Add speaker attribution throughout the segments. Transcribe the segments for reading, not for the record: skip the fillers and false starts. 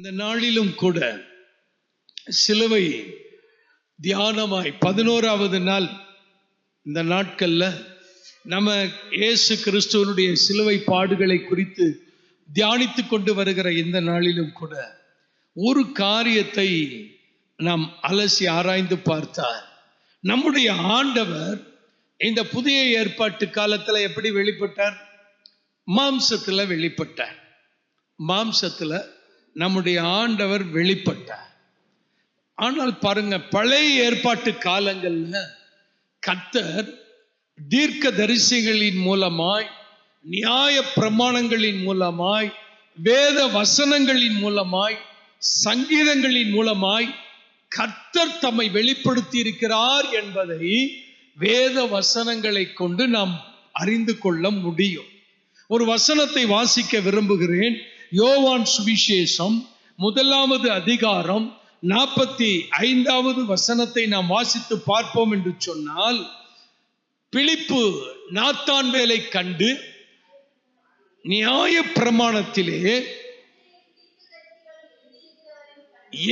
Speaker 1: இந்த நாளிலும் கூட சிலுவை தியானமாய் 11வது நாள் இந்த நாட்கள்ல நம்ம இயேசு கிறிஸ்துவனுடைய சிலுவை பாடுகளை குறித்து தியானித்து கொண்டு வருகிற இந்த நாளிலும் கூட ஒரு காரியத்தை நாம் அலசி ஆராய்ந்து பார்த்தார். நம்முடைய ஆண்டவர் இந்த புதிய ஏற்பாட்டு காலத்துல எப்படி வெளிப்பட்டார்? மாம்சத்துல வெளிப்பட்டார். மாம்சத்துல நம்முடைய ஆண்டவர் வெளிப்பட்டார். ஆனால் பாருங்க, பழைய ஏற்பாட்டு காலங்கள்ல கர்த்தர் தீர்க்க தரிசிகளின் மூலமாய், நியாய பிரமாணங்களின் மூலமாய், வேத வசனங்களின் மூலமாய், சங்கீதங்களின் மூலமாய் கர்த்தர் தம்மை வெளிப்படுத்தி இருக்கிறார் என்பதை வேத வசனங்களை கொண்டு நாம் அறிந்து கொள்ள முடியும். ஒரு வசனத்தை வாசிக்க விரும்புகிறேன். யோவான் சுவிசேஷம் 1வது அதிகாரம் 45வது வசனத்தை நாம் வாசித்து பார்ப்போம் என்று சொன்னால், பிலிப்பு நாத்தான்வேலை கண்டு நியாய பிரமாணத்திலே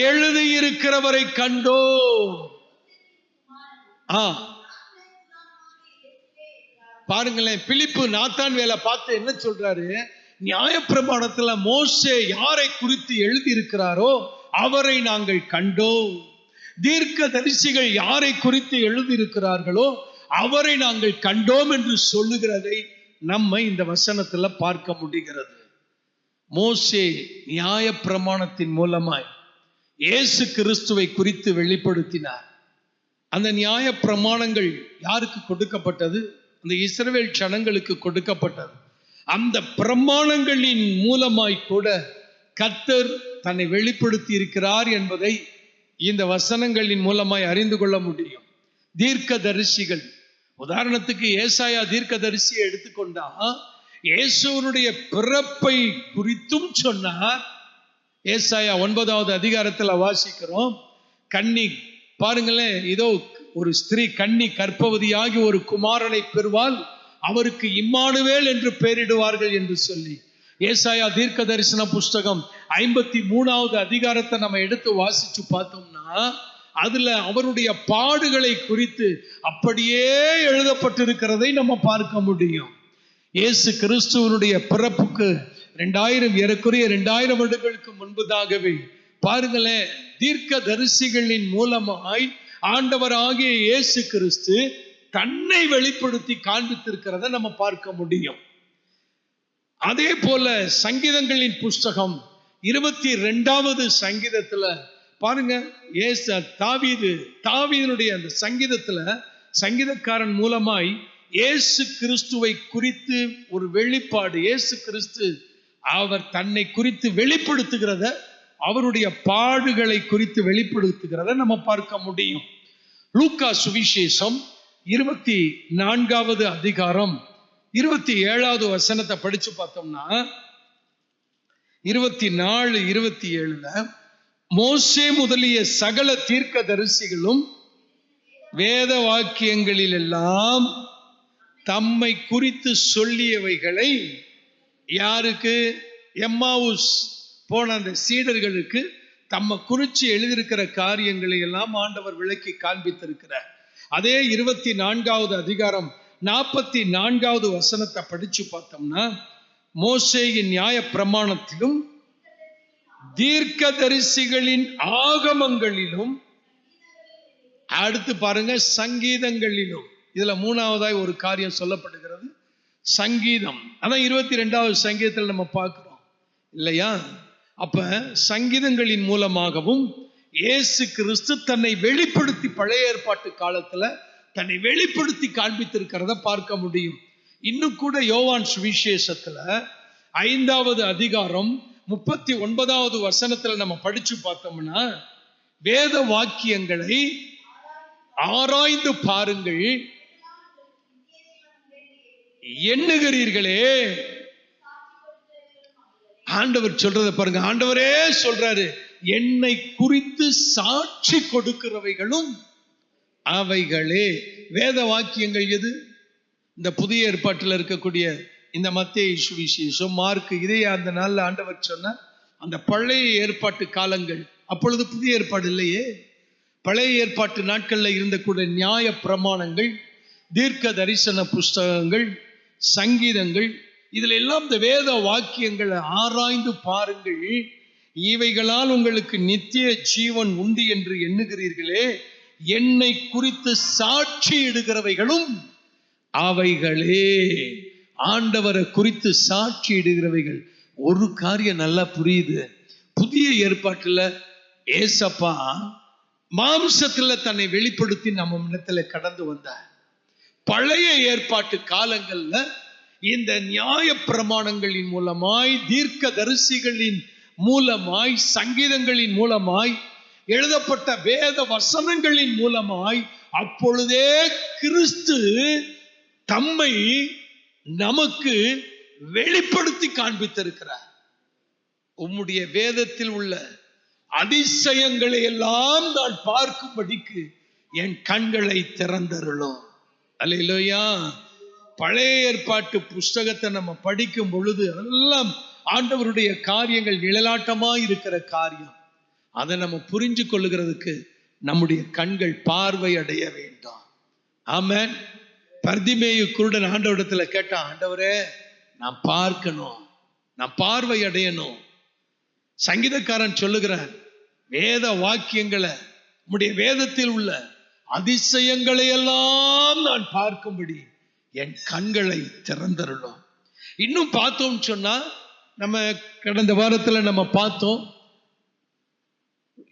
Speaker 1: எழுதியிருக்கிறவரை கண்டோ. பாருங்களேன், பிலிப்பு நாத்தான்வேலை பார்த்து என்ன சொல்றாரு? நியாய பிரமாணத்துல மோசே யாரை குறித்து எழுதி இருக்கிறாரோ அவரை நாங்கள் கண்டோம். தீர்க்க தரிசிகள் யாரை குறித்து எழுதியிருக்கிறார்களோ அவரை நாங்கள் கண்டோம் என்று சொல்லுகிறதை நம்ம இந்த வசனத்துல பார்க்க முடிகிறது. மோசே நியாய பிரமாணத்தின் மூலமாய் இயேசு கிறிஸ்துவை குறித்து வெளிப்படுத்தினார். அந்த நியாய பிரமாணங்கள் யாருக்கு கொடுக்கப்பட்டது? அந்த இஸ்ரவேல் ஜனங்களுக்கு கொடுக்கப்பட்டது. அந்த பிரமாணங்களின் மூலமாய் கூட கர்த்தர் தன்னை வெளிப்படுத்தி இருக்கிறார் என்பதை இந்த வசனங்களின் மூலமாய் அறிந்து கொள்ள முடியும். தீர்க்க தரிசிகள், உதாரணத்துக்கு ஏசாயா தீர்க்க தரிசியை எடுத்துக்கொண்டா இயேசுவனுடைய பிறப்பை குறித்தும் சொன்னார். ஏசாயா 9வது அதிகாரத்துல வாசிக்கிறோம். கன்னி, பாருங்களேன், இதோ ஒரு ஸ்திரீ கன்னி கர்ப்பவதியாகி ஒரு குமாரனை பெறுவாள், அவருக்கு இம்மானுவேல் என்று பெயரிடுவார்கள் என்று சொல்லி ஏசாயா தீர்க்க தரிசன புஸ்தகம் 53வது அதிகாரத்தை நம்ம எடுத்து வாசிச்சு பார்த்தோம்னா அதுல அவருடைய பாடுகளை குறித்து அப்படியே எழுதப்பட்டிருக்கிறதை நம்ம பார்க்க முடியும். இயேசு கிறிஸ்துவனுடைய பிறப்புக்கு 2000 வருடங்களுக்கு முன்பதாகவே பாருங்களேன், தீர்க்க தரிசிகளின் மூலமாய் ஆண்டவராகிய இயேசு கிறிஸ்து தன்னை வெளிப்படுத்தி காண்பித்திருக்கிறத நம்ம பார்க்க முடியும். அதே போல சங்கீதங்களின் புஸ்தகம் 22வது சங்கீதத்துல பாருங்க, தாவீதுனுடைய அந்த சங்கீதத்துல சங்கீதக்காரன் மூலமாய் இயேசு கிறிஸ்துவை குறித்து ஒரு வெளிப்பாடு, இயேசு கிறிஸ்து அவர் தன்னை குறித்து வெளிப்படுத்துகிறத, அவருடைய பாடுகளை குறித்து வெளிப்படுத்துகிறத நம்ம பார்க்க முடியும். லூக்கா சுவிசேஷம் 24வது அதிகாரம் 27வது வசனத்தை படிச்சு பார்த்தோம்னா 24-27ல மோசே முதலிய சகல தீர்க்க தரிசிகளும் வேத வாக்கியங்களில் எல்லாம் தம்மை குறித்து சொல்லியவைகளை யாருக்கு? எம்மாவுஸ் போன அந்த சீடர்களுக்கு தம்மை குறித்து எழுதியிருக்கிற காரியங்களை எல்லாம் ஆண்டவர் விளக்கி காண்பித்திருக்கிறார். அதே 24வது அதிகாரம் 44வது வசனத்தை படிச்சு பார்த்தோம்னா, மோசேயின் நியாய பிரமாணத்திலும் தீர்க்க தரிசிகளின் ஆகமங்களிலும், அடுத்து பாருங்க சங்கீதங்களிலும், இதுல 3வதாய் ஒரு காரியம் சொல்லப்படுகிறது, சங்கீதம். அதான் 22வது சங்கீதத்தில் நம்ம பார்க்கிறோம் இல்லையா? அப்ப சங்கீதங்களின் மூலமாகவும் இயேசு கிறிஸ்து தன்னை வெளிப்படுத்தி பழைய ஏற்பாட்டு காலத்துல தன்னை வெளிப்படுத்தி காண்பித்திருக்கிறத பார்க்க முடியும். இன்னும் கூட யோவான் சுவிசேஷத்துல 5வது அதிகாரம் 39வது வசனத்துல நம்ம படிச்சு பார்த்தோம்னா, வேத வாக்கியங்களை ஆராய்ந்து பாருங்கள், எண்ணுகிறீர்களே. ஆண்டவர் சொல்றத பாருங்க, ஆண்டவரே சொல்றாரு, என்னை குறித்து சாட்சி கொடுக்கிறவைகளும் அவைகளே. வேத வாக்கியங்கள் எது? இந்த புதிய ஏற்பாட்டில் இருக்கக்கூடிய இந்த மத்தேயு சுவிசேஷம், மார்க், இதையே அந்த நாள்ல ஆண்டவர் சொன்னார். அந்த பழைய ஏற்பாட்டு காலங்கள், அப்பொழுது புதிய ஏற்பாடு இல்லையே. பழைய ஏற்பாட்டு நாட்கள்ல இருந்த கூட நியாய பிரமாணங்கள், தீர்க்க தரிசன புஸ்தகங்கள், சங்கீதங்கள், இதுல எல்லாம் இந்த வேத வாக்கியங்களை ஆராய்ந்து பாருங்கள். இவைகளால் உங்களுக்கு நித்திய ஜீவன் உண்டு என்று எண்ணுகிறீர்களே, என்னை குறித்து சாட்சி இடுகிறவைகளும் அவைகளே. ஆண்டவரை குறித்து சாட்சி இடுகிறவைகள். ஒரு காரியம் நல்லா புரியுது. புதிய ஏற்பாட்டுல ஏசப்பா மாம்சத்துல தன்னை வெளிப்படுத்தி நம்ம இடத்துல கடந்து வந்தார். பழைய ஏற்பாட்டு காலங்கள்ல இந்த நியாய பிரமாணங்களின் மூலமாய், தீர்க்க தரிசிகளின் மூலமாய், சங்கீதங்களின் மூலமாய், எழுதப்பட்ட வேத வசனங்களின் மூலமாய் அப்பொழுதே கிறிஸ்து தம்மை நமக்கு வெளிப்படுத்தி காண்பித்திருக்கிறார். உம்முடைய வேதத்தில் உள்ள அதிசயங்களை எல்லாம் நான் பார்க்கும்படிக்கு என் கண்களை திறந்தருளும். அல்லேலூயா. பழைய ஏற்பாட்டு புஸ்தகத்தை நம்ம படிக்கும் பொழுது அதெல்லாம் ஆண்டவருடைய காரியங்கள் நிழலாட்டமா இருக்கிற காரியம். அதை நம்ம புரிஞ்சு கொள்ளுகிறதுக்கு நம்முடைய கண்கள் பார்வை அடைய வேண்டும். ஆமென். பர்திமேயு குருடன் ஆண்டவரிடத்துல கேட்டான், ஆண்டவரே நான் பார்க்கணும், நான் பார்வை அடையணும். சங்கீதக்காரன் சொல்லுகிறான், வேத வாக்கியங்களை, உம்முடைய வேதத்தில் உள்ள அதிசயங்களை எல்லாம் நான் பார்க்கும்படி என் கண்களை திறந்தருளும். இன்னும் பார்த்தோம் சொன்னா, நம்ம கடந்த வாரத்துல நம்ம பார்த்தோம்,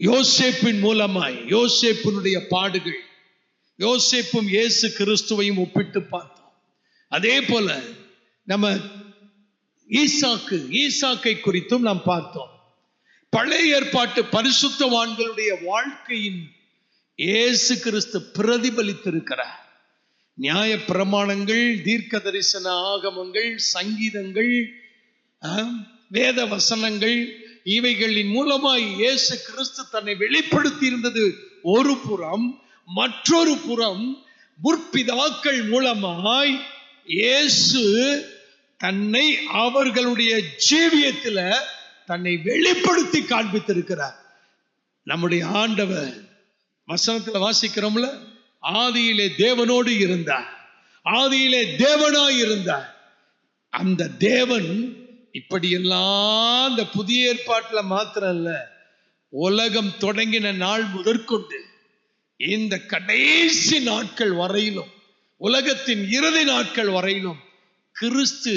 Speaker 1: யோசேப்பின் மூலமாய் யோசேப்பினுடைய பாடுகள், யோசேப்பும் இயேசு கிறிஸ்துவையும் ஒப்பிட்டு பார்த்தோம். அதே போல நம்ம ஈசாக்கை குறித்தும் நாம் பார்த்தோம். பழைய ஏற்பாட்டு பரிசுத்தவான்களுடைய வாழ்க்கையின் இயேசு கிறிஸ்து பிரதிபலித்திருக்கிறார். நியாய பிரமாணங்கள், தீர்க்க தரிசன ஆகமங்கள், சங்கீதங்கள், வேத வசனங்கள், இவைகளின் மூலமாய் இயேசு கிறிஸ்து தன்னை வெளிப்படுத்தி இருந்தது ஒரு புறம். மற்றொரு புறம் முற்பிதாக்கள் மூலமாய் இயேசு தன்னை அவர்களுடைய ஜீவியத்தில் தன்னை வெளிப்படுத்தி காண்பித்திருக்கிறார். நம்முடைய ஆண்டவர் வசனத்தில் வாசிக்கிறோம்ல, ஆதியிலே தேவனோடு இருந்தார், ஆதியிலே தேவனாய் இருந்தார். அந்த தேவன் இப்படியெல்லாம் இந்த புதிய ஏற்பாட்டில் மாத்திரம் இல்ல, உலகம் தொடங்கின நாள் முதற்கொண்டு இந்த கடைசி நாட்கள் வரையிலும், உலகத்தின் இறுதி நாட்கள் வரையிலும் கிறிஸ்து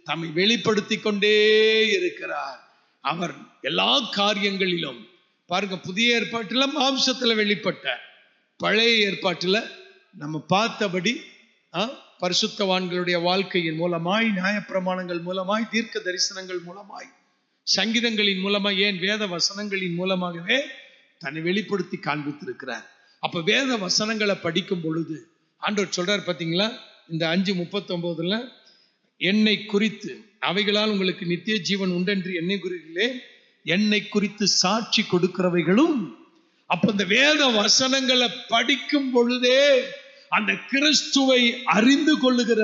Speaker 1: தம்மை வெளிப்படுத்தி கொண்டே இருக்கிறார். அவர் எல்லா காரியங்களிலும் பாருங்க, புதிய ஏற்பாட்டில் மாம்சத்துல வெளிப்பட்டார். பழைய ஏற்பாட்டில் நம்ம பார்த்தபடி பரிசுத்தவான்களுடைய வாழ்க்கையின் மூலமாய், நியாயப்பிரமாணங்கள் மூலமாய், தீர்க்க தரிசனங்கள் மூலமாய், சங்கீதங்களின் மூலமாய், ஏன் வேத வசனங்களின் மூலமாகவே தன்னை வெளிப்படுத்தி காண்பித்திருக்கிறார். அப்ப வேத வசனங்களை படிக்கும் பொழுது ஆண்டவர் சொல்றார் பாத்தீங்களா, இந்த 5:39 என்னை குறித்து அவைகளால் உங்களுக்கு நித்திய ஜீவன் உண்டென்று என்னை குறிகளே, என்னை குறித்து சாட்சி கொடுக்கிறவைகளும். அப்ப இந்த வேத வசனங்களை படிக்கும் பொழுதே அந்த கிறிஸ்துவை அறிந்து கொள்ளுகிற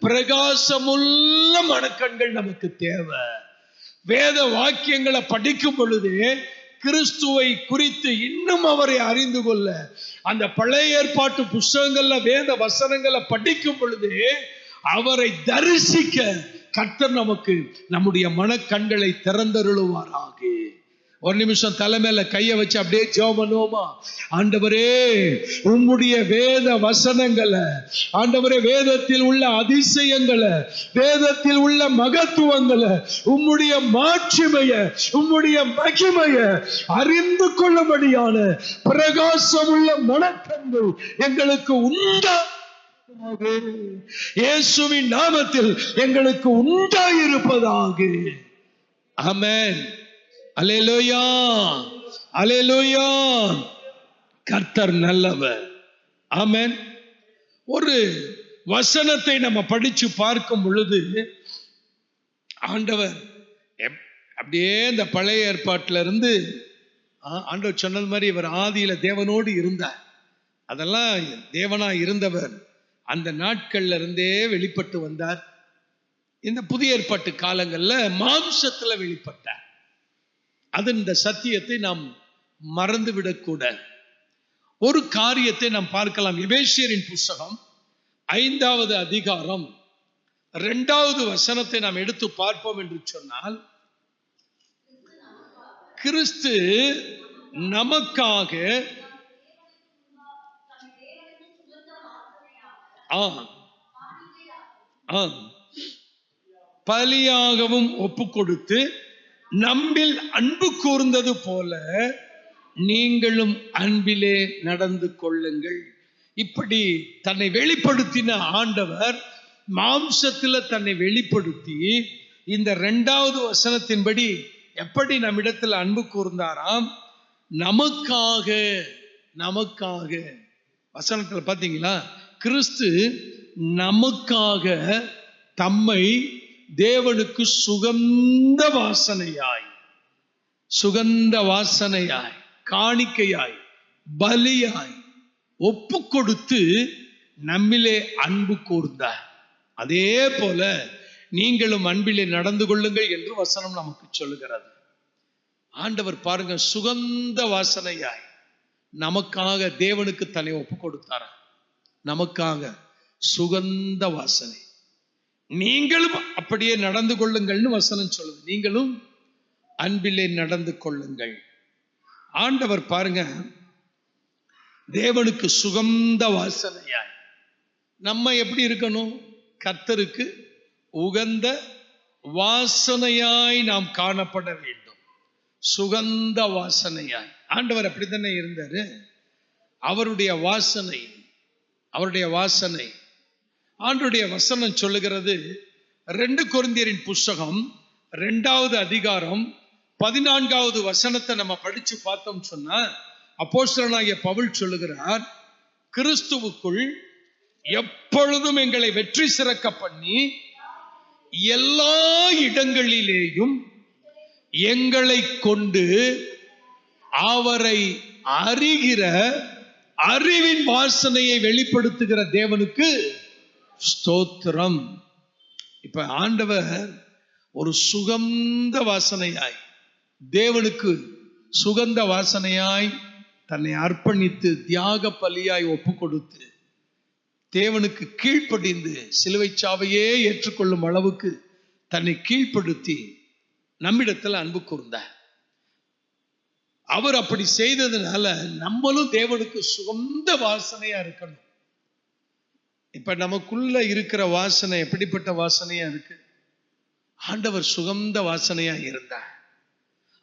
Speaker 1: பிரகாசமுள்ள மனக்கண்கள் நமக்கு தேவை. வேத வாக்கியங்களை படிக்கும் பொழுதே கிறிஸ்துவை குறித்து இன்னும் அவரை அறிந்து கொள்ள, அந்த பழைய ஏற்பாட்டு புஸ்தகங்கள்ல வேத வசனங்களை படிக்கும் பொழுது அவரை தரிசிக்க கர்த்தர் நமக்கு நம்முடைய மனக்கண்களை திறந்தருளுவாராக. ஒரு நிமிஷம் தலைமையில கைய வச்சு அப்படியே ஜெபம் பண்ணுவோமா? ஆண்டவரே, உம்முடைய வேத வசனங்களை, ஆண்டவரே, வேதத்தில் உள்ள அதிசயங்களை, வேதத்தில் உள்ள மகத்துவங்களை, உம்முடைய மாட்சிமைய, உம்முடைய மகிமைய அறிந்து கொள்ளும்படியான பிரகாசமுள்ள மனக்கண்கள் எங்களுக்கு உண்டா, இயேசுவின் நாமத்தில் எங்களுக்கு உண்டாயிருப்பதாக. ஆமென். அல்லேலூயா, அல்லேலூயா. கர்த்தர் நல்லவர். ஆமென். ஒரு வசனத்தை நம்ம படிச்சு பார்க்கும் பொழுது ஆண்டவர் அப்படியே இந்த பழைய ஏற்பாட்டில இருந்து ஆண்டவர் சொன்னது மாதிரி இவர் ஆதியில தேவனோடு இருந்தார். அதெல்லாம் தேவனா இருந்தவர் அந்த நாட்கள்ல இருந்தே வெளிப்பட்டு வந்தார். இந்த புதிய ஏற்பாட்டு காலங்கள்ல மாம்சத்துல வெளிப்பட்டார். அது இந்த சத்தியத்தை நாம் மறந்துவிடக்கூடாது. ஒரு காரியத்தை நாம் பார்க்கலாம். எபேசியரின் புஸ்தகம் 5வது அதிகாரம் 2வது வசனத்தை நாம் எடுத்து பார்ப்போம் என்று சொன்னால், கிறிஸ்து நமக்காக பலியாகவும் ஒப்பு கொடுத்து நம்மில் அன்பு கூர்ந்தது போல நீங்களும் அன்பிலே நடந்து கொள்ளுங்கள். இப்படி தன்னை வெளிப்படுத்தின ஆண்டவர் மாம்சத்துல தன்னை வெளிப்படுத்தி இந்த 2வது வசனத்தின்படி எப்படி நம்மிடத்தில் அன்பு கூர்ந்தாராம்? நமக்காக. வசனத்துல பாத்தீங்களா? கிறிஸ்து நமக்காக தம்மை தேவனுக்கு சுகந்த வாசனையாய் காணிக்கையாய் பலியாய் ஒப்பு கொடுத்து நம்மிலே அன்பு கூர்ந்தார். அதே போல நீங்களும் அன்பிலே நடந்து கொள்ளுங்கள் என்று வசனம் நமக்கு சொல்லுகிறது. ஆண்டவர் பாருங்க, சுகந்த வாசனையாய் நமக்காக தேவனுக்கு தன்னை ஒப்பு கொடுத்தார். நமக்காக சுகந்த வாசனை. நீங்களும் அப்படியே நடந்து கொள்ளுங்கள்னு வசனம் சொல்லுது. நீங்களும் அன்பிலே நடந்து கொள்ளுங்கள். ஆண்டவர் பாருங்க, தேவனுக்கு சுகந்த வாசனையாய் நம்ம எப்படி இருக்கணும்? கர்த்தருக்கு உகந்த வாசனையாய் நாம் காணப்பட வேண்டும். சுகந்த வாசனையாய். ஆண்டவர் அப்படித்தானே இருந்தாரு. அவருடைய வாசனை ஆண்டவருடைய வசனம் சொல்லுகிறது. 2 கொரிந்தியரின் புஸ்தகம் 2வது அதிகாரம் 14வது வசனத்தை நம்ம படிச்சு பார்த்தோம் சொன்னா, அப்போஸ்தலனாகிய பவுல் சொல்லுகிறார், கிறிஸ்துவுக்குள் எப்பொழுதும் எங்களை வெற்றி சிறக்க பண்ணி எல்லா இடங்களிலேயும் எங்களை கொண்டு அவரை அறிகிற அறிவின் வாசனையை வெளிப்படுத்துகிற தேவனுக்கு ஸ்தோத்திரம். இப்ப ஆண்டவர் ஒரு சுகந்த வாசனையாய், தேவனுக்கு சுகந்த வாசனையாய் தன்னை அர்ப்பணித்து தியாக பலியாய் ஒப்பு கொடுத்து தேவனுக்கு கீழ்ப்படிந்து சிலுவை சாவையே ஏற்றுக்கொள்ளும் அளவுக்கு தன்னை கீழ்ப்படுத்தி நம்மிடத்தில் அன்பு கூர்ந்தார். அவர் அப்படி செய்ததுனால நம்மளும் தேவனுக்கு சுகந்த வாசனையா இருக்கணும். இப்ப நமக்குள்ள இருக்கிற வாசனை எப்படிப்பட்ட வாசனையா இருக்கு? ஆண்டவர் சுகந்த வாசனையா இருந்தார்.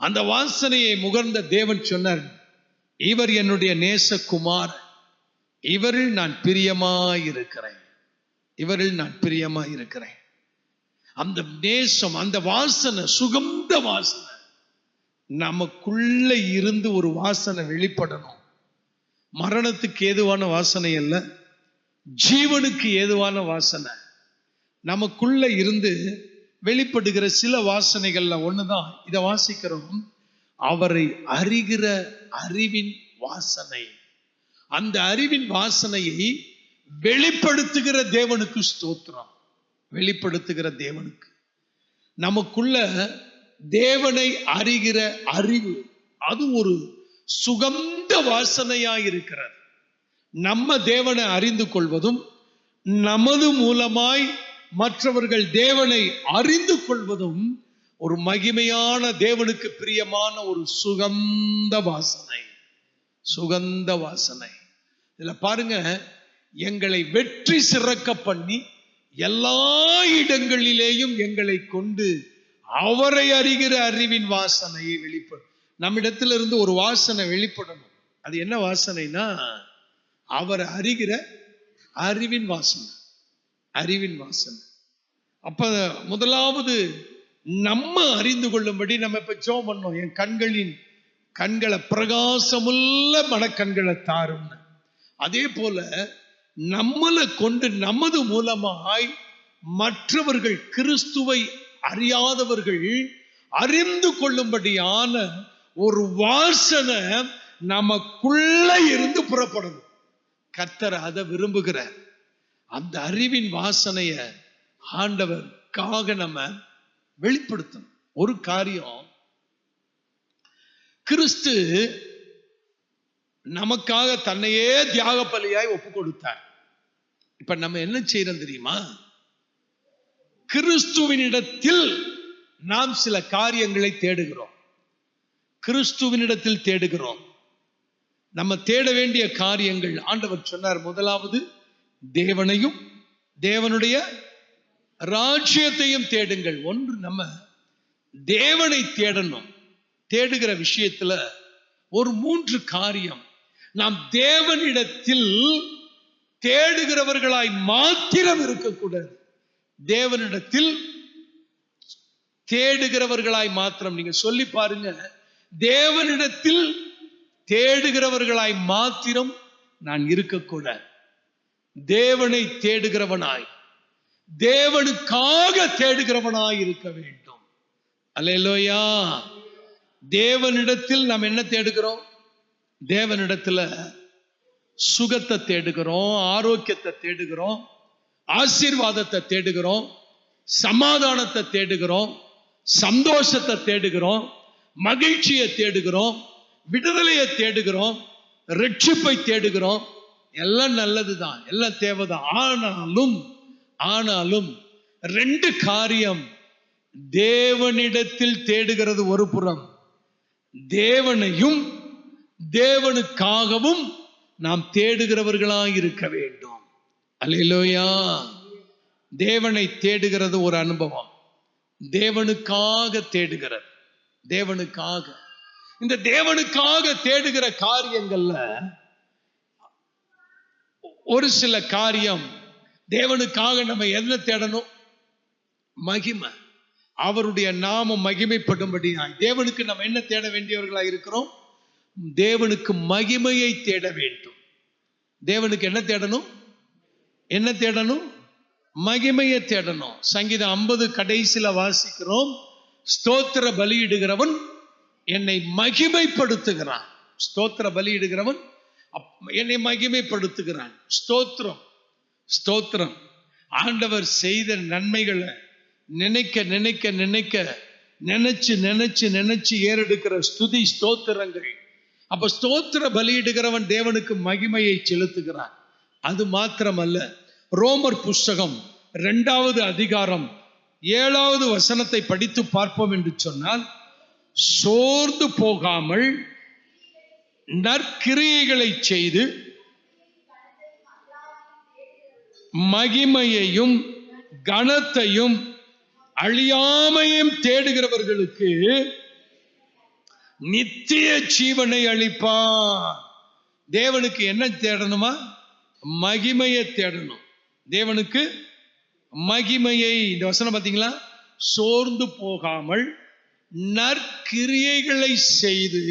Speaker 1: அந்த வாசனையை முகர்ந்த தேவன் சொன்னார், இவர் என்னுடைய நேசகுமார், இவரில் நான் பிரியமாயிருக்கிறேன். அந்த நேசம், அந்த வாசனை, சுகந்த வாசனை நமக்குள்ள இருந்து ஒரு வாசனை வெளிப்படணும். மரணத்துக்கு ஏதுவான வாசனை அல்ல, ஜீவனுக்கு ஏதுவான வாசனை நமக்குள்ள இருந்து வெளிப்படுகிற சில வாசனைகள்ல ஒண்ணுதான் இதை வாசிக்கிறோம். அவரை அறிகிற அறிவின் வாசனை. அந்த அறிவின் வாசனையை வெளிப்படுத்துகிற தேவனுக்கு ஸ்தோத்திரம். வெளிப்படுத்துகிற தேவனுக்கு நமக்குள்ள தேவனை அறிகிற அறிவு, அது ஒரு சுகந்த வாசனையாயிருக்கிறது. நம்ம தேவனை அறிந்து கொள்வதும் நமது மூலமாய் மற்றவர்கள் தேவனை அறிந்து கொள்வதும் ஒரு மகிமையான தேவனுக்கு பிரியமான ஒரு சுகந்த வாசனை. இதுல பாருங்க, எங்களை வெற்றி சிறக்க பண்ணி எல்லா இடங்களிலேயும் எங்களை கொண்டு அவரை அறிகிற அறிவின் வாசனையை வெளிப்படும். நம்மிடத்திலிருந்து ஒரு வாசனை வெளிப்படணும். அது என்ன வாசனைனா, அவரை அறிகிற அறிவின் வாசனை. அப்ப முதலாவது நம்ம அறிந்து கொள்ளும்படி நம்ம இப்ப ஜெபம் பண்ணோம். என் கண்களை பிரகாசமுள்ள மனக்கண்களை தாரும். அதே போல நம்மளை கொண்டு நமது மூலமாய் மற்றவர்கள் கிறிஸ்துவை அறியாதவர்கள் அறிந்து கொள்ளும்படியான ஒரு வாசனை நமக்குள்ள இருந்து புறப்படணும். கர்த்தர் அதை விரும்புகிறார். அந்த அறிவின் வாசனைய ஆண்டவருக்காக நம்ம வெளிப்படுத்தணும். ஒரு காரியம், கிறிஸ்து நமக்காக தன்னையே தியாக பலியாய் ஒப்பு கொடுத்தார். இப்ப நம்ம என்ன செய்யறோம் தெரியுமா? கிறிஸ்துவினிடத்தில் நாம் சில காரியங்களை தேடுகிறோம். கிறிஸ்துவினிடத்தில் தேடுகிறோம். நம்ம தேட வேண்டிய காரியங்கள் ஆண்டவர் சொன்னார், முதலாவது தேவனையும் தேவனுடைய ராஜ்யத்தையும் தேடுங்கள். ஒன்று, நம்ம தேவனை தேடணும். தேடுகிற விஷயத்துல ஒரு 3 காரியம். நாம் தேவனிடத்தில் தேடுகிறவர்களாய் மாத்திரம் இருக்கக்கூடாது. தேவனிடத்தில் தேடுகிறவர்களாய் மாத்திரம். நீங்க சொல்லி பாருங்க, தேவனிடத்தில் தேடுகிறவர்களாய் மாத்திரம் நான் இருக்கக்கூடாது. தேவனை தேடுகிறவனாய், தேவனுக்காக தேடுகிறவனாய் இருக்க வேண்டும். அல்லேலூயா. தேவனிடத்தில் நாம் என்ன தேடுகிறோம்? தேவனிடத்துல சுகத்தை தேடுகிறோம், ஆரோக்கியத்தை தேடுகிறோம், ஆசீர்வாதத்தை தேடுகிறோம், சமாதானத்தை தேடுகிறோம், சந்தோஷத்தை தேடுகிறோம், மகிழ்ச்சியை தேடுகிறோம், விடுதலையை தேடுகிறோம், ரட்சிப்பை தேடுகிறோம். எல்லாம் நல்லதுதான், எல்லாம் தேவைதான். ஆனாலும் 2 காரியம். தேவனிடத்தில் தேடுகிறது ஒரு புறம், தேவனையும் தேவனுக்காகவும் நாம் தேடுகிறவர்களாய் இருக்க வேண்டும். அல்லேலூயா. தேவனை தேடுகிறது ஒரு அனுபவம், தேவனுக்காக தேடுகிறது. தேவனுக்காக, இந்த தேவனுக்காக தேடுகிற காரியங்கள்ல ஒரு சில காரியம், தேவனுக்காக நம்ம என்ன தேடணும்? மகிமை, அவருடைய நாமம் மகிமைப்படும்படி. தேவனுக்கு நம்ம என்ன தேட வேண்டியவர்களாக இருக்கிறோம்? தேவனுக்கு மகிமையை தேட வேண்டும். தேவனுக்கு என்ன தேடணும்? என்ன தேடணும்? மகிமையை தேடணும். சங்கீதம் 50 கடைசியில வாசிக்கிறோம், ஸ்தோத்திர பலியிடுகிறவன் என்னை மகிமைப்படுத்துகிறான். ஸ்தோத்திர பலியிடுகிறவன் என்னை மகிமைப்படுத்துகிறான். ஸ்தோத்திரம், ஸ்தோத்திரம். ஆண்டவர் செய்த நன்மைகளை நினைக்க நினைக்க நினைக்க நினைச்சு நினைச்சு நினைச்சு ஏறெடுக்கிற ஸ்துதி ஸ்தோத்திரங்கள். அப்ப ஸ்தோத்திர பலியிடுகிறவன் தேவனுக்கு மகிமையை செலுத்துகிறான். அது மாத்திரமல்ல, ரோமர் புஸ்தகம் 2வது அதிகாரம் 7வது வசனத்தை படித்து பார்ப்போம் என்று சொன்னால், சோர்ந்து போகாமல் நற்கிரியைகளை செய்து மகிமையையும் கனத்தையும் அழியாமையும் தேடுகிறவர்களுக்கு நித்திய ஜீவனை அளிப்பார். தேவனுக்கு என்ன தேடணுமா? மகிமையை தேடணும். தேவனுக்கு மகிமையை. இந்த வசனம் பார்த்தீங்களா? சோர்ந்து போகாமல் நற்கிரியைகளை செய்து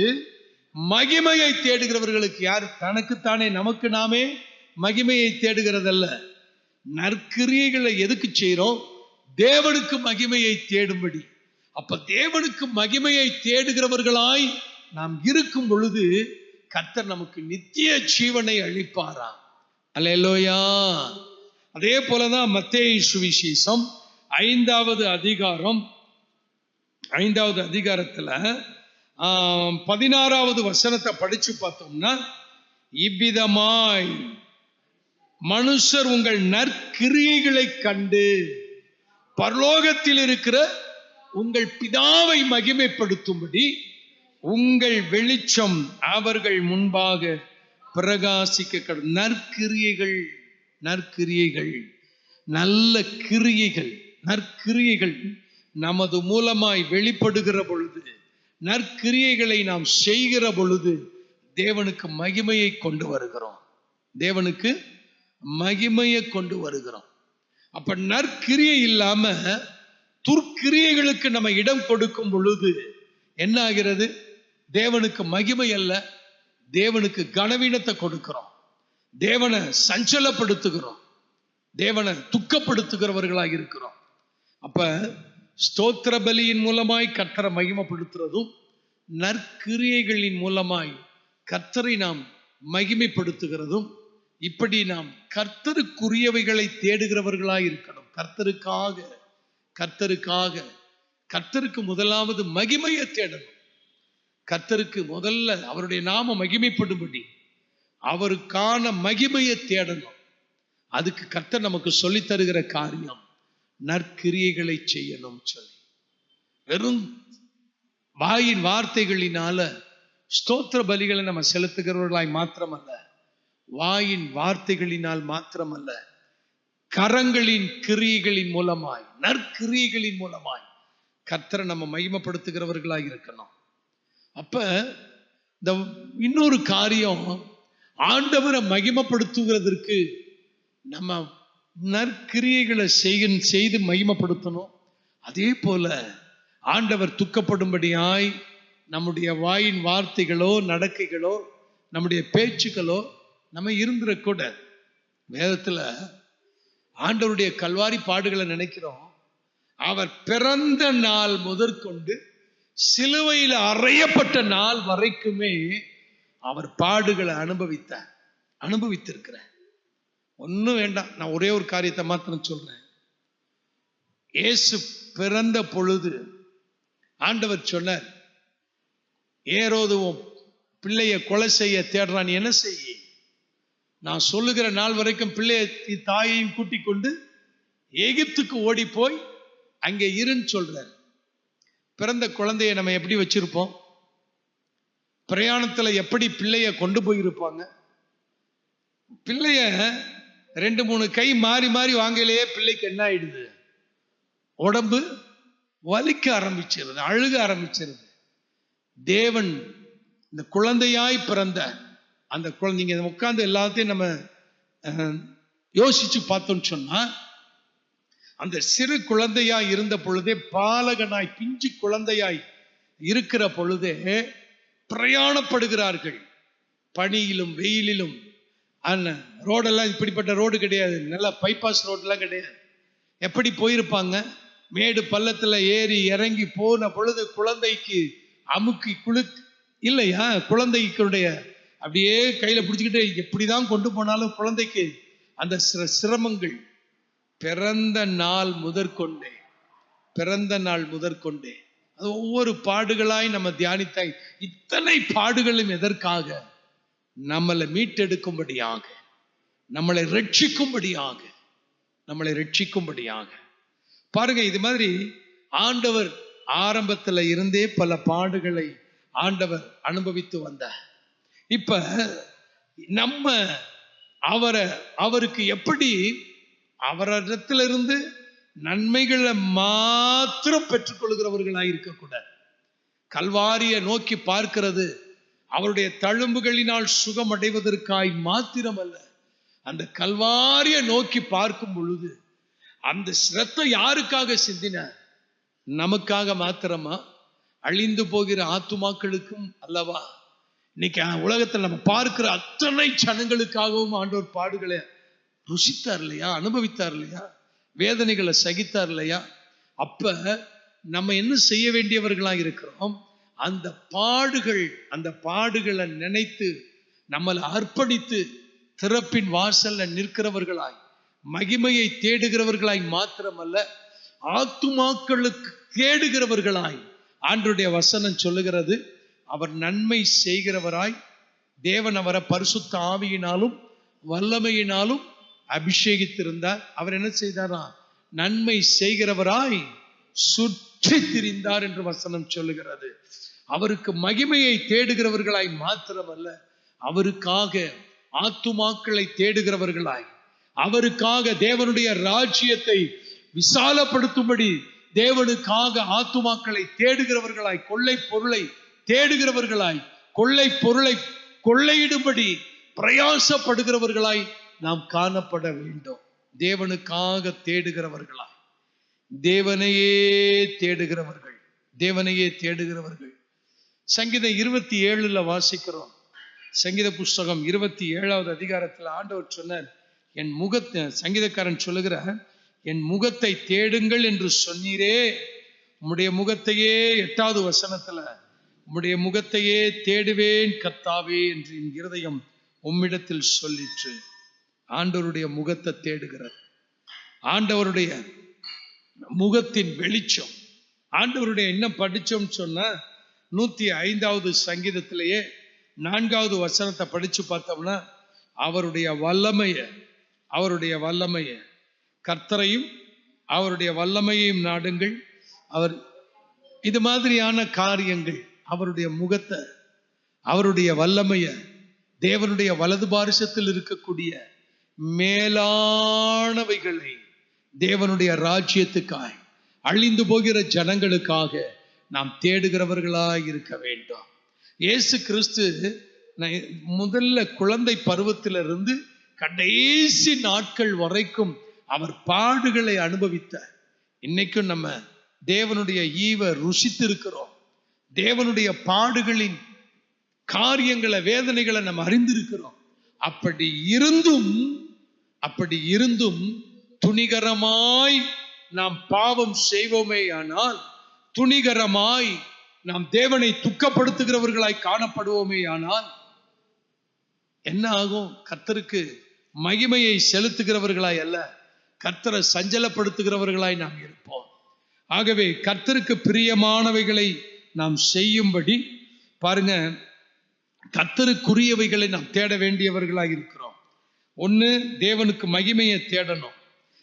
Speaker 1: மகிமையை தேடுகிறவர்களுக்கு. யார்? தனக்குத்தானே, நமக்கு நாமே மகிமையை தேடுகிறதல்ல. நற்கிரியைகளை எதுக்கு செய்கிறோம்? தேவனுக்கு மகிமையை தேடும்படி. அப்ப தேவனுக்கு மகிமையை தேடுகிறவர்களாய் நாம் இருக்கும் பொழுது கர்த்தர் நமக்கு நித்திய ஜீவனை அளிப்பாராம். அல்லேலூயா. அதே போலதான் மத்தேயு சுவிசேஷம் 5வது அதிகாரம் 5வது அதிகாரத்துல 16வது வசனத்தை படிச்சு பார்த்தோம்னா, இவ்விதமாய் மனுஷர் உங்கள் நற்கிரியைகளை கண்டு பரலோகத்தில் இருக்கிற உங்கள் பிதாவை மகிமைப்படுத்தும்படி உங்கள் வெளிச்சம் அவர்கள் முன்பாக பிரகாசிக்க. நற்கிரியைகள், நற்கிரியைகள், நல்ல கிரியைகள், நற்கிரியைகள் நமது மூலமாய் வெளிப்படுகிற பொழுது, நற்கிரியைகளை நாம் செய்கிற பொழுது தேவனுக்கு மகிமையை கொண்டு வருகிறோம். தேவனுக்கு மகிமையை கொண்டு வருகிறோம். அப்ப நற்கிரியை இல்லாம துர்க்கிரியைகளுக்கு நம்ம இடம் கொடுக்கும் பொழுது என்ன ஆகிறது? தேவனுக்கு மகிமை அல்ல, தேவனுக்கு கனவீனத்தை கொடுக்கிறோம், தேவனை சஞ்சலப்படுத்துகிறோம், தேவனை துக்கப்படுத்துகிறவர்களாக இருக்கிறோம். அப்ப ஸ்தோத்திர பலியின் மூலமாய் கர்த்தரை மகிமைப்படுத்துறதும், நற்கிரியைகளின் மூலமாய் கர்த்தரை நாம் மகிமைப்படுத்துகிறதும், இப்படி நாம் கர்த்தருக்குரியவைகளை தேடுகிறவர்களாய் இருக்கணும். கர்த்தருக்காக, கர்த்தருக்கு முதலாவது மகிமையை தேடணும். கர்த்தருக்கு முதல்ல அவருடைய நாம மகிமைப்படும்படி அவருக்கான மகிமையை தேடணும். அதுக்கு கர்த்தர் நமக்கு சொல்லி தருகிற காரியம் நற்கிரியைகளை செய்யணும் சொல்லி. வெறும் வாயின் வார்த்தைகளினால ஸ்தோத்திர பலிகளை நம்ம செலுத்துகிறவர்களாய் மாத்திரமல்ல, வாயின் வார்த்தைகளினால் மாத்திரமல்ல, கரங்களின் கிரியைகளின் மூலமாய், நற்கிரியைகளின் மூலமாய் கர்த்தரை நம்ம மகிமைப்படுத்துகிறவர்களாய் இருக்கணும். அப்ப இந்த இன்னொரு காரியம், ஆண்டவரை மகிமைப்படுத்துகிறதற்கு நம்ம நற்கிரியைகளை செய்து மகிமைப்படுத்தணும். அதே போல ஆண்டவர் துக்கப்படும்படியாய் நம்முடைய வாயின் வார்த்தைகளோ நடக்கைகளோ நம்முடைய பேச்சுக்களோ நம்ம இருந்துடக்கூட. வேதத்துல ஆண்டவருடைய கல்வாரி பாடுகளை நினைக்கிறோம். அவர் பிறந்த நாள் முதற்கொண்டு சிலுவையில் அறையப்பட்ட நாள் வரைக்குமே அவர் பாடுகளை அனுபவித்திருக்கிறார். ஒன்னும் வேண்டாம், நான் ஒரே ஒரு காரியத்தை மாத்திரம் சொல்றேன். இயேசு பிறந்த பொழுது ஆண்டவர் சொன்னார், ஏரோதுவும் பிள்ளைய கொலை செய்ய தேடுறான், என்ன செய்ய? நான் சொல்லுகிற நாள் வரைக்கும் பிள்ளைய தாயையும் கூட்டிக் கொண்டு எகிப்துக்கு ஓடி போய் அங்கே இருன்னு சொல்றார். பிறந்த குழந்தைய நம்ம எப்படி வச்சிருப்போம்? பிரயாணத்துல எப்படி பிள்ளைய கொண்டு போயிருப்பாங்க? பிள்ளைய 2-3 கை மாறி மாறி வாங்கலையே பிள்ளைக்கு என்ன ஆயிடுது? உடம்பு வலிக்க ஆரம்பிச்சிருது, அழுக ஆரம்பிச்சிருது. தேவன் இந்த குழந்தையாய் பிறந்த அந்த குழந்தைங்க உட்கார்ந்து எல்லாத்தையும் நம்ம யோசிச்சு பார்த்தோம்னு சொன்னா, அந்த சிறு குழந்தையாய் இருந்த பொழுதே, பாலகனாய் பிஞ்சு குழந்தையாய் இருக்கிற பொழுதே பிரயாணப்படுகிறார்கள். பனியிலும் வெயிலிலும். ரோடெல்லாம் இப்படிப்பட்ட ரோடு கிடையாது, நல்ல பைபாஸ் ரோடெல்லாம் கிடையாது. எப்படி போயிருப்பாங்க? மேடு பள்ளத்துல ஏறி இறங்கி போன பொழுது குழந்தைக்கு அமுக்கி இல்லையா, குழந்தைக்குடைய அப்படியே கையில பிடிச்சுக்கிட்டு எப்படிதான் கொண்டு போனாலும் குழந்தைக்கு அந்த சிரமங்கள். பிறந்த நாள் முதற்கொண்டே அது ஒவ்வொரு பாடுகளாய் நம்ம தியானித்தாய். இத்தனை பாடுகளும் எதற்காக? நம்மளை மீட்டெடுக்கும்படியாக, நம்மளை ரட்சிக்கும்படியாக. பாருங்க, இது மாதிரி ஆண்டவர் ஆரம்பத்துல இருந்தே பல பாடுகளை ஆண்டவர் அனுபவித்து வந்தார். இப்ப நம்ம அவருக்கு எப்படி அவரிடத்திலிருந்து நன்மைகளை மாத்திரம் பெற்றுக்கொள்கிறவர்களாய் இருக்கக்கூடாது. கல்வாரியை நோக்கி பார்க்கிறது அவருடைய தழும்புகளினால் சுகம் அடைவதற்காய் மாத்திரமல்ல, அந்த கல்வாரியை நோக்கி பார்க்கும் பொழுது அந்த இரத்தம் யாருக்காக சிந்தினார்? நமக்காக மாத்திரமா? அழிந்து போகிற ஆத்துமாக்களுக்கும் அல்லவா? இன்னைக்கு உலகத்தில் நம்ம பார்க்கிற அத்தனை ஜனங்களுக்காகவும் ஆண்டவர் பாடுகளை ருசித்தார் இல்லையா, அனுபவித்தார் இல்லையா, வேதனைகளை சகித்தார் இல்லையா? அப்ப நம்ம என்ன செய்ய வேண்டியவர்களாக இருக்கிறோம்? அந்த பாடுகளை நினைத்து நம்மளை அர்ப்பணித்து திறப்பின் வாசல்ல நிற்கிறவர்களாய், மகிமையை தேடுகிறவர்களாய் மாத்திரமல்ல, ஆத்துமாக்களுக்கு தேடுகிறவர்களாய். ஆண்டவருடைய வசனம் சொல்லுகிறது, அவர் நன்மை செய்கிறவராய், தேவன் அவரை பரிசுத்த ஆவியினாலும் வல்லமையினாலும் அபிஷேகித்திருந்தார். அவர் என்ன செய்தாரா? நன்மை செய்கிறவராய் சுற்றி திரிந்தார் என்று வசனம் சொல்லுகிறது. அவருக்கு மகிமையை தேடுகிறவர்களாய் மாத்திரமல்ல, அவருக்காக ஆத்துமாக்களை தேடுகிறவர்களாய், அவருக்காக தேவனுடைய ராஜ்யத்தை விசாலப்படுத்தும்படி தேவனுக்காக ஆத்துமாக்களை தேடுகிறவர்களாய், கொள்ளை பொருளை தேடுகிறவர்களாய், கொள்ளை பொருளை கொள்ளையிடும்படி பிரயாசப்படுகிறவர்களாய் நாம் காணப்பட வேண்டும். தேவனுக்காக தேடுகிறவர்களாய், தேவனையே தேடுகிறவர்கள். சங்கீதம் 27 வாசிக்கிறோம். சங்கீத புஸ்தகம் 27வது அதிகாரத்தில் ஆண்டவர் சொன்னார், என் முகத்தை, சங்கீதக்காரன் சொல்லுகிறார், என் முகத்தை தேடுங்கள் என்று சொன்னீரே, உம்முடைய முகத்தையே, 8வது வசனத்துல, உம்முடைய முகத்தையே தேடுவேன் கர்த்தாவே என்று என் இருதயம் உம்மிடத்தில் சொல்லிற்று. ஆண்டவருடைய முகத்தை தேடுகிறது, ஆண்டவருடைய முகத்தின் வெளிச்சம். ஆண்டவருடைய என்ன படிச்சோம் சொன்னா, 105வது சங்கீதத்திலேயே 4வது வசனத்தை படிச்சு பார்த்தோம்னா அவருடைய வல்லமைய கர்த்தரையும் அவருடைய வல்லமையையும் நாடுங்கள். அவர் இது மாதிரியான காரியங்கள், அவருடைய முகத்தை, அவருடைய வல்லமைய, தேவனுடைய வலது பாரிசத்தில் இருக்கக்கூடிய மேலானவைகளை தேவனுடைய ராஜ்யத்துக்காய் அழிந்து போகிற ஜனங்களுக்காக நாம் தேடுகிறவர்களாய் இருக்க வேண்டும். இயேசு கிறிஸ்து முதல்ல குழந்தை பருவத்திலிருந்து கடைசி நாட்கள் வரைக்கும் அவர் பாடுகளை அனுபவித்தார். இன்னைக்கும் நம்ம தேவனுடைய ஈவை ருசித்து இருக்கிறோம். தேவனுடைய பாடுகளின் காரியங்களை, வேதனைகளை நம்ம அறிந்திருக்கிறோம். அப்படி இருந்தும் துணிகரமாய் நாம் பாவம் செய்வோமே ஆனால், துணிகரமாய் நாம் தேவனை துக்கப்படுத்துகிறவர்களாய் காணப்படுவோமே ஆனால் என்ன ஆகும்? கர்த்தருக்கு மகிமையை செலுத்துகிறவர்களாய் அல்ல, கர்த்தரை சஞ்சலப்படுத்துகிறவர்களாய் நாம் இருப்போம். ஆகவே கர்த்தருக்கு பிரியமானவைகளை நாம் செய்யும்படி பாருங்க, கர்த்தருக்குரியவைகளை நாம் தேட வேண்டியவர்களாக இருக்கிறோம். ஒண்ணு, தேவனுக்கு மகிமையை தேடணும்.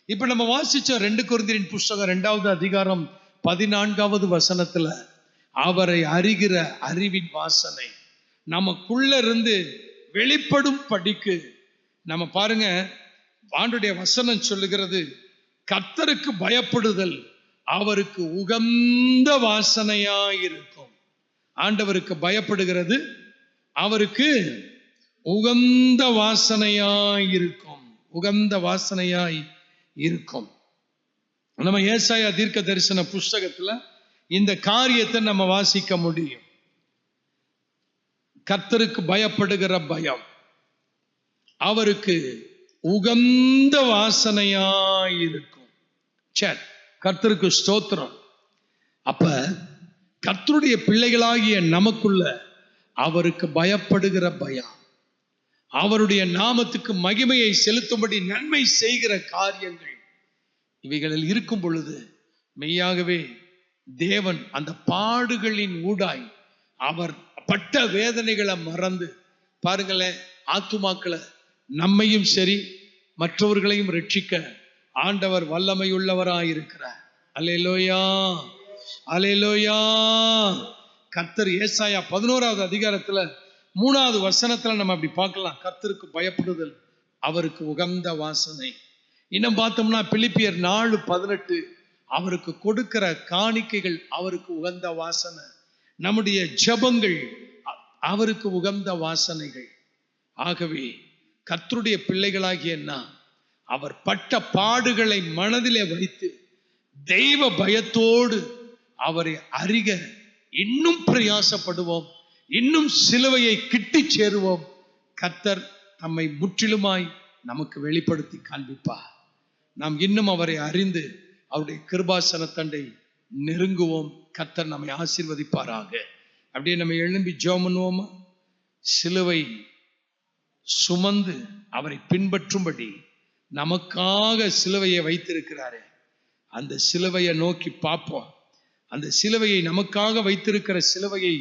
Speaker 1: இப்ப நம்ம வாசிச்ச 2 கொரிந்தியரின் புஸ்தகம் 2வது அதிகாரம் 14வது வசனத்துல அவரை அறிகிற அறிவின் வாசனை நமக்குள்ள இருந்து வெளிப்படும் படிக்கு நம்ம பாருங்க, ஆண்டுடைய வசனம் சொல்லுகிறது, கர்த்தருக்கு பயப்படுதல் அவருக்கு உகந்த வாசனையாயிருக்கும். ஆண்டவருக்கு பயப்படுகிறது அவருக்கு உகந்த வாசனையாயிருக்கும், உகந்த வாசனையாய் இருக்கும். நம்ம ஏசாயா தீர்க்க தரிசன புஸ்தகத்துல இந்த காரியத்தை நம்ம வாசிக்க முடியும். கர்த்தருக்கு பயப்படுகிற பயம் அவருக்கு உகந்த வாசனையாயிருக்கும். சரி, கர்த்தருக்கு ஸ்தோத்திரம். அப்ப கர்த்தருடைய பிள்ளைகளாகிய நமக்குள்ள அவருக்கு பயப்படுகிற பயம், அவருடைய நாமத்துக்கு மகிமையை செலுத்தும்படி நன்மை செய்கிற காரியங்கள், இவைகளில் இருக்கும் பொழுது மெய்யாகவே தேவன் அந்த பாடுகளின் ஊடாய் அவர் பட்ட வேதனைகளை மறந்து பாருங்களேன், ஆத்துமாக்களை, நம்மையும் சரி மற்றவர்களையும் ரட்சிக்க ஆண்டவர் வல்லமையுள்ளவராயிருக்கிறார். அல்லேலூயா, அல்லேலூயா. கர்த்தர் ஏசாயா 11வது அதிகாரத்துல 3வது வசனத்துல நம்ம அப்படி பார்க்கலாம், கர்த்தருக்கு பயப்படுதல் அவருக்கு உகந்த வாசனை. இன்னும் பார்த்தோம்னா பிலிப்பியர் 4:18 அவருக்கு கொடுக்கிற காணிக்கைகள் அவருக்கு உகந்த வாசனை, நம்முடைய ஜெபங்கள் அவருக்கு உகந்த வாசனைகள். ஆகவே கர்த்தருடைய பிள்ளைகளாகிய அவர் பட்ட பாடுகளை மனதிலே வைத்து தெய்வ பயத்தோடு அவரை அறிக இன்னும் பிரயாசப்படுவோம், இன்னும் சிலுவையை கிட்டி சேருவோம். கர்த்தர் தம்மை முற்றிலுமாய் நமக்கு வெளிப்படுத்தி காண்பிப்பார். நாம் இன்னும் அவரை அறிந்து அவருடைய கிருபாசனத்தண்டை நெருங்குவோம். கர்த்தர் நம்மை ஆசீர்வதிப்பாராக. அப்படியே நம்ம எழும்பி ஜெபம் பண்ணுவோமா? சிலுவை சுமந்து அவரை பின்பற்றும்படி நமக்காக சிலுவையை வைத்திருக்கிறாரே, அந்த சிலுவையை நோக்கி பார்ப்போம். அந்த சிலுவையை, நமக்காக வைத்திருக்கிற சிலுவையை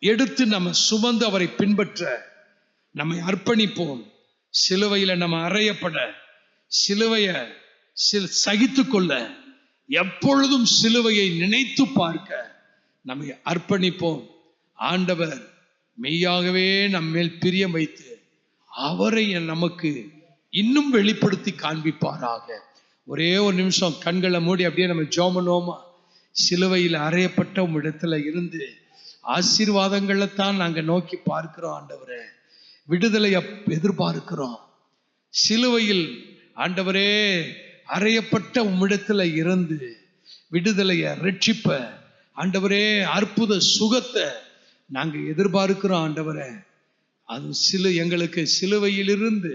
Speaker 1: எடுத்து நம்ம சுமந்து அவரை பின்பற்ற நம்மை அர்ப்பணிப்போம். சிலுவையில நம்ம அறையப்பட, சிலுவையை சகித்து கொள்ள, எப்பொழுதும் சிலுவையை நினைத்து பார்க்க நம்மை அர்ப்பணிப்போம். ஆண்டவர் மெய்யாகவே நம்மேல் பிரியம் வைத்து அவரை நமக்கு இன்னும் வெளிப்படுத்தி காண்பிப்பாராக. ஒரே ஒரு நிமிஷம் கண்களை மூடி அப்படியே நம்ம ஜெபம் பண்ணுவோமா? சிலுவையில் அறையப்பட்ட இடத்துல இருந்து ஆசீர்வாதங்களை தான் நாங்க நோக்கி பார்க்கிறோம். ஆண்டவரே, விடுதலையை எதிர்பார்க்கிறோம். சிலுவையில் ஆண்டவரே அறையப்பட்ட உம்மிடத்துல இருந்து விடுதலைய, ரட்சிப்ப, ஆண்டவரே அற்புத சுகத்தை நாங்க எதிர்பார்க்கிறோம். ஆண்டவரே, அது எங்களுக்கு சிலுவையிலிருந்து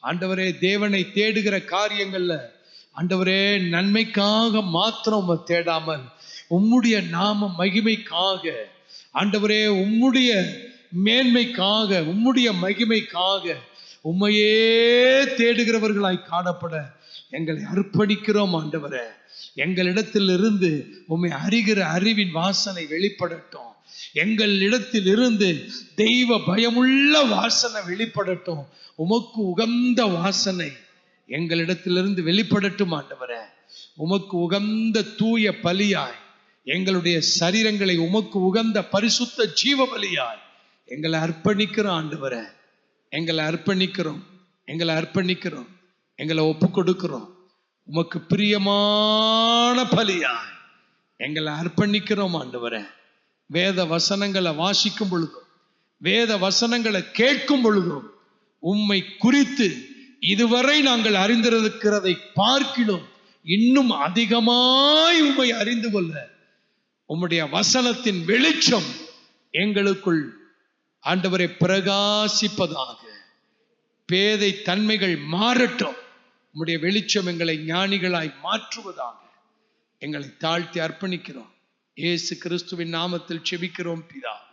Speaker 1: ஆண்டவரே தேவனை தேடுகிற காரியங்கள்ல ஆண்டவரே நன்மைக்காக மாத்திரம் தேடாமல் உம்முடைய நாம மகிமைக்காக, ஆண்டவரே உம்முடைய மேன்மைக்காக, உம்முடைய மகிமைக்காக உம்மையே தேடுகிறவர்களாய் காணப்பட எங்களை அர்ப்பணிக்கிறோம் ஆண்டவரே. எங்களிடத்திலிருந்து உம்மை அறிகிற அறிவின் வாசனை வெளிப்படட்டும். எங்களிடத்தில் இருந்து தெய்வ பயமுள்ள வாசனை வெளிப்படட்டும். உமக்கு உகந்த வாசனை எங்களிடத்திலிருந்து வெளிப்படட்டும் ஆண்டவரே. உமக்கு உகந்த தூய பலியாய் எங்களுடைய சரீரங்களை உமக்கு உகந்த பரிசுத்த ஜீவ பலியாய் எங்களை அர்ப்பணிக்கிறோம் ஆண்டவரே. எங்களை அர்ப்பணிக்கிறோம், எங்களை அர்ப்பணிக்கிறோம், எங்களை ஒப்பு கொடுக்கிறோம். உமக்கு பிரியமான பலியாய் எங்களை அர்ப்பணிக்கிறோம் ஆண்டவரே. வேத வசனங்களை வாசிக்கும் பொழுதும், வேத வசனங்களை கேட்கும் பொழுதும் உம்மை குறித்து இதுவரை நாங்கள் அறிந்திருக்கிறதை பார்க்கிலும் இன்னும் அதிகமாய் உம்மை அறிந்து கொள்ள உம்முடைய வசனத்தின் வெளிச்சம் எங்களுக்குள் ஆண்டவரை பிரகாசிப்பதாக. பேதை தன்மைகள் மாறட்டும். உம்முடைய வெளிச்சம் எங்களை ஞானிகளாய் மாற்றுவதாக. எங்களை தாழ்த்தி அர்ப்பணிக்கிறோம். இயேசு கிறிஸ்துவின் நாமத்தில் செபிக்கிறோம் பிதாவே.